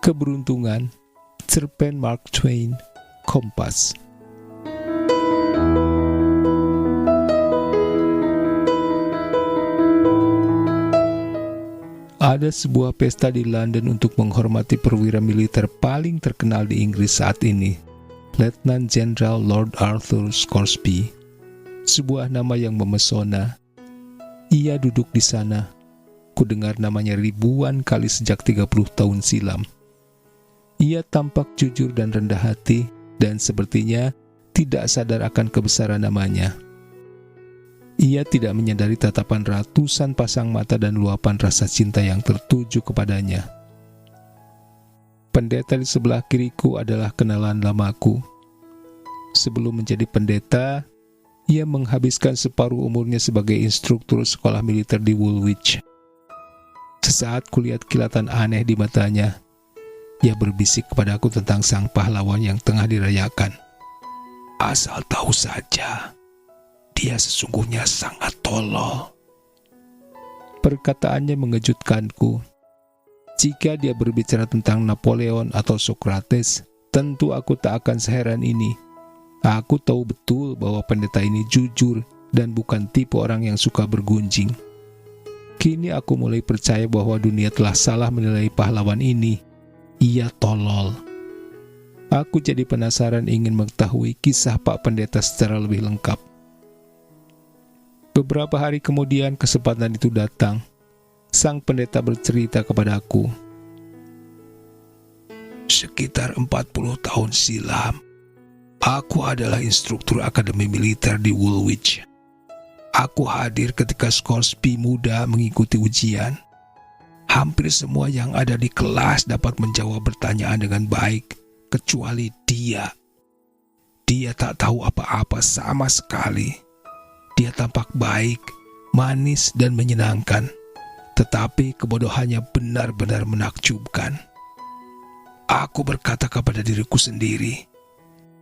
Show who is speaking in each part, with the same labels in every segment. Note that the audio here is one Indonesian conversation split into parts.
Speaker 1: Keberuntungan, cerpen Mark Twain, Kompas. Ada sebuah pesta di London untuk menghormati perwira militer paling terkenal di Inggris saat ini, Letnan Jenderal Lord Arthur Scoresby. Sebuah nama yang memesona. Ia duduk di sana. Kudengar namanya ribuan kali sejak 30 tahun silam. Ia tampak jujur dan rendah hati, dan sepertinya tidak sadar akan kebesaran namanya. Ia tidak menyadari tatapan ratusan pasang mata dan luapan rasa cinta yang tertuju kepadanya. Pendeta di sebelah kiriku adalah kenalan lamaku. Sebelum menjadi pendeta, ia menghabiskan separuh umurnya sebagai instruktur sekolah militer di Woolwich. Sesaat kulihat kilatan aneh di matanya. Ia berbisik kepadaku tentang sang pahlawan yang tengah dirayakan. Asal tahu saja, dia sesungguhnya sangat tolol. Perkataannya mengejutkanku. Jika dia berbicara tentang Napoleon atau Socrates, tentu aku tak akan seheran ini. Aku tahu betul bahwa pendeta ini jujur dan bukan tipe orang yang suka bergunjing. Kini aku mulai percaya bahwa dunia telah salah menilai pahlawan ini. Ia tolol. Aku jadi penasaran ingin mengetahui kisah Pak Pendeta secara lebih lengkap. Beberapa hari kemudian kesempatan itu datang. Sang pendeta bercerita kepadaku. Sekitar 40 tahun silam, aku adalah instruktur akademi militer di Woolwich. Aku hadir ketika Scoresby muda mengikuti ujian. Hampir semua yang ada di kelas dapat menjawab pertanyaan dengan baik, kecuali dia. Dia tak tahu apa-apa sama sekali. Dia tampak baik, manis, dan menyenangkan. Tetapi kebodohannya benar-benar menakjubkan. Aku berkata kepada diriku sendiri,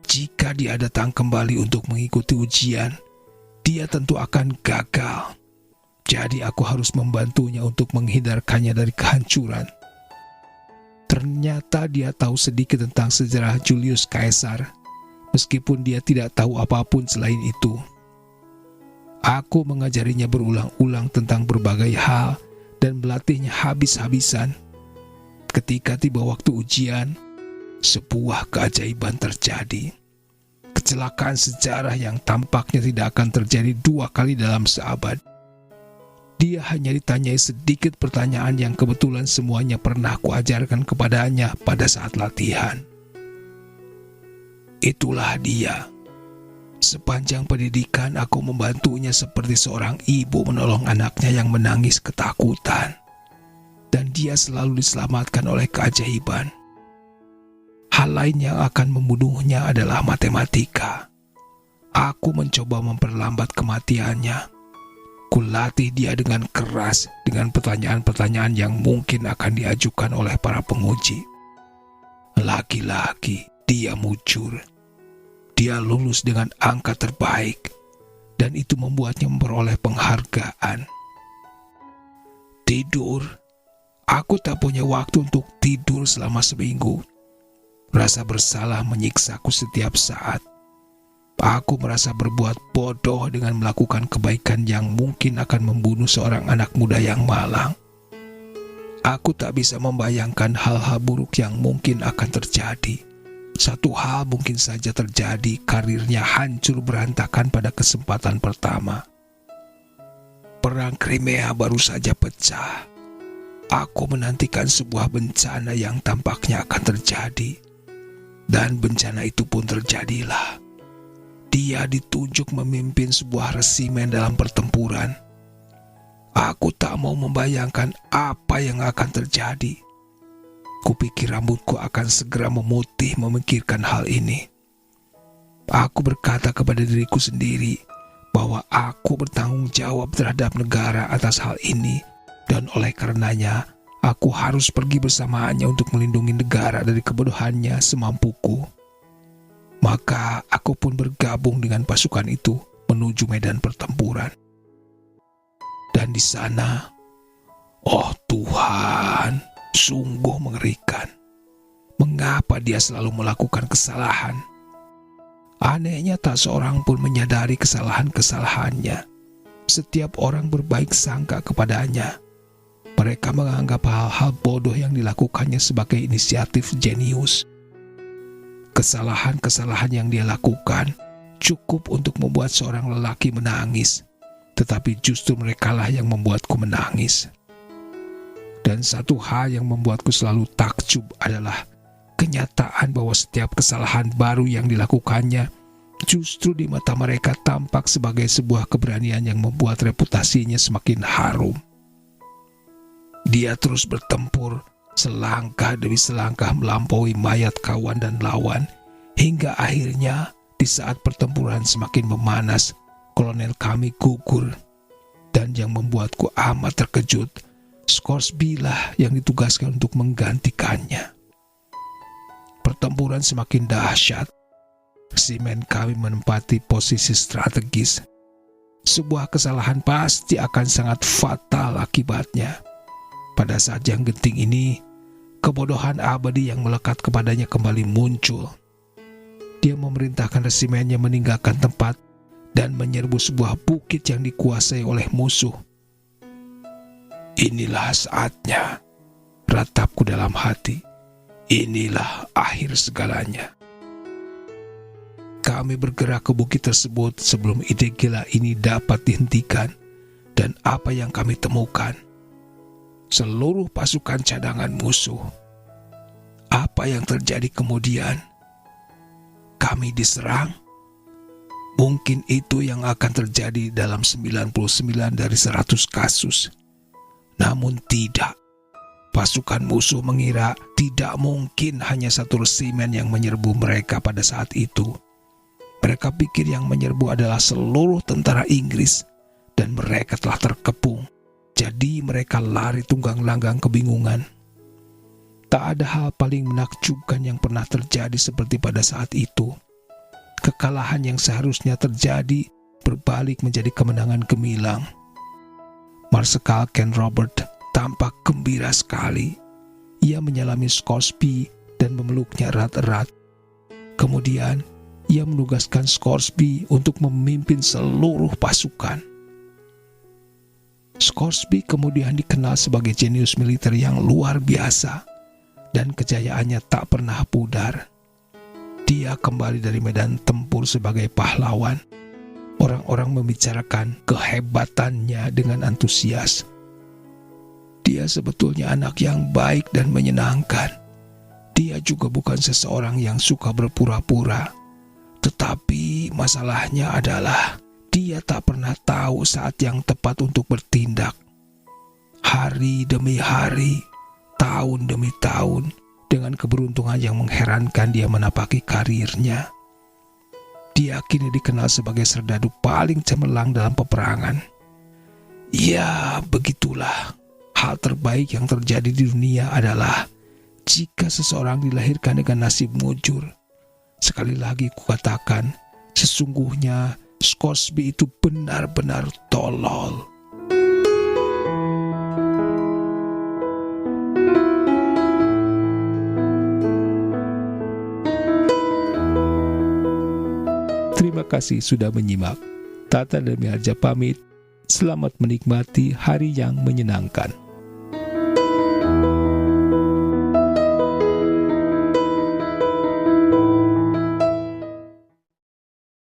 Speaker 1: jika dia datang kembali untuk mengikuti ujian, dia tentu akan gagal. Jadi aku harus membantunya untuk menghindarkannya dari kehancuran. Ternyata dia tahu sedikit tentang sejarah Julius Caesar, meskipun dia tidak tahu apapun selain itu. Aku mengajarinya berulang-ulang tentang berbagai hal dan melatihnya habis-habisan. Ketika tiba waktu ujian, sebuah keajaiban terjadi. Kecelakaan sejarah yang tampaknya tidak akan terjadi 2 kali dalam seabad. Dia hanya ditanyai sedikit pertanyaan yang kebetulan semuanya pernah kuajarkan kepadanya pada saat latihan. Itulah dia. Sepanjang pendidikan aku membantunya seperti seorang ibu menolong anaknya yang menangis ketakutan. Dan dia selalu diselamatkan oleh keajaiban. Hal lain yang akan membunuhnya adalah matematika. Aku mencoba memperlambat kematiannya. Kulatih dia dengan keras dengan pertanyaan-pertanyaan yang mungkin akan diajukan oleh para penguji. Lagi-lagi dia mujur. Dia lulus dengan angka terbaik, dan itu membuatnya memperoleh penghargaan. Tidur. Aku tak punya waktu untuk tidur selama seminggu. Rasa bersalah menyiksaku setiap saat. Aku merasa berbuat bodoh dengan melakukan kebaikan yang mungkin akan membunuh seorang anak muda yang malang. Aku tak bisa membayangkan hal-hal buruk yang mungkin akan terjadi. Satu hal mungkin saja terjadi, karirnya hancur berantakan pada kesempatan pertama. Perang Crimea baru saja pecah. Aku menantikan sebuah bencana yang tampaknya akan terjadi. Dan bencana itu pun terjadilah. Dia ditunjuk memimpin sebuah resimen dalam pertempuran. Aku tak mau membayangkan apa yang akan terjadi. Kupikir rambutku akan segera memutih memikirkan hal ini. Aku berkata kepada diriku sendiri bahwa aku bertanggung jawab terhadap negara atas hal ini, dan oleh karenanya aku harus pergi bersamanya untuk melindungi negara dari kebodohannya semampuku. Maka aku pun bergabung dengan pasukan itu menuju medan pertempuran. Dan di sana, oh Tuhan, sungguh mengerikan. Mengapa dia selalu melakukan kesalahan? Anehnya tak seorang pun menyadari kesalahan-kesalahannya. Setiap orang berbaik sangka kepadanya. Mereka menganggap hal-hal bodoh yang dilakukannya sebagai inisiatif jenius. Kesalahan-kesalahan yang dia lakukan cukup untuk membuat seorang lelaki menangis, tetapi justru merekalah yang membuatku menangis. Dan satu hal yang membuatku selalu takjub adalah kenyataan bahwa setiap kesalahan baru yang dilakukannya justru di mata mereka tampak sebagai sebuah keberanian yang membuat reputasinya semakin harum. Dia terus bertempur, selangkah demi selangkah melampaui mayat kawan dan lawan, hingga akhirnya di saat pertempuran semakin memanas, kolonel kami gugur. Dan yang membuatku amat terkejut, Scoresby lah yang ditugaskan untuk menggantikannya. Pertempuran semakin dahsyat. Resimen kami menempati posisi strategis. Sebuah kesalahan pasti akan sangat fatal akibatnya. Pada saat yang genting ini, kebodohan abadi yang melekat kepadanya kembali muncul. Dia memerintahkan resimennya meninggalkan tempat dan menyerbu sebuah bukit yang dikuasai oleh musuh. Inilah saatnya, ratapku dalam hati. Inilah akhir segalanya. Kami bergerak ke bukit tersebut sebelum ide gila ini dapat dihentikan. Dan apa yang kami temukan? Seluruh pasukan cadangan musuh. Apa yang terjadi kemudian? Kami diserang? Mungkin itu yang akan terjadi dalam 99 dari 100 kasus. Namun tidak. Pasukan musuh mengira tidak mungkin hanya satu resimen yang menyerbu mereka pada saat itu. Mereka pikir yang menyerbu adalah seluruh tentara Inggris dan mereka telah terkepung. Jadi mereka lari tunggang langgang kebingungan. Tak ada hal paling menakjubkan yang pernah terjadi seperti pada saat itu. Kekalahan yang seharusnya terjadi berbalik menjadi kemenangan gemilang. Marsekal Ken Robert tampak gembira sekali. Ia menyalami Scoresby dan memeluknya erat-erat. Kemudian, ia menugaskan Scoresby untuk memimpin seluruh pasukan. Scoresby kemudian dikenal sebagai jenius militer yang luar biasa dan kejayaannya tak pernah pudar. Dia kembali dari medan tempur sebagai pahlawan. Orang-orang membicarakan kehebatannya dengan antusias. Dia sebetulnya anak yang baik dan menyenangkan. Dia juga bukan seseorang yang suka berpura-pura. Tetapi masalahnya adalah dia tak pernah tahu saat yang tepat untuk bertindak. Hari demi hari, tahun demi tahun, dengan keberuntungan yang mengherankan dia menapaki karirnya. Dia kini dikenal sebagai serdadu paling cemerlang dalam peperangan. Ya, begitulah. Hal terbaik yang terjadi di dunia adalah jika seseorang dilahirkan dengan nasib mujur. Sekali lagi kukatakan, sesungguhnya Scoresby itu benar-benar tolol. Terima kasih sudah menyimak. Tata dan Miharja pamit. Selamat menikmati hari yang menyenangkan.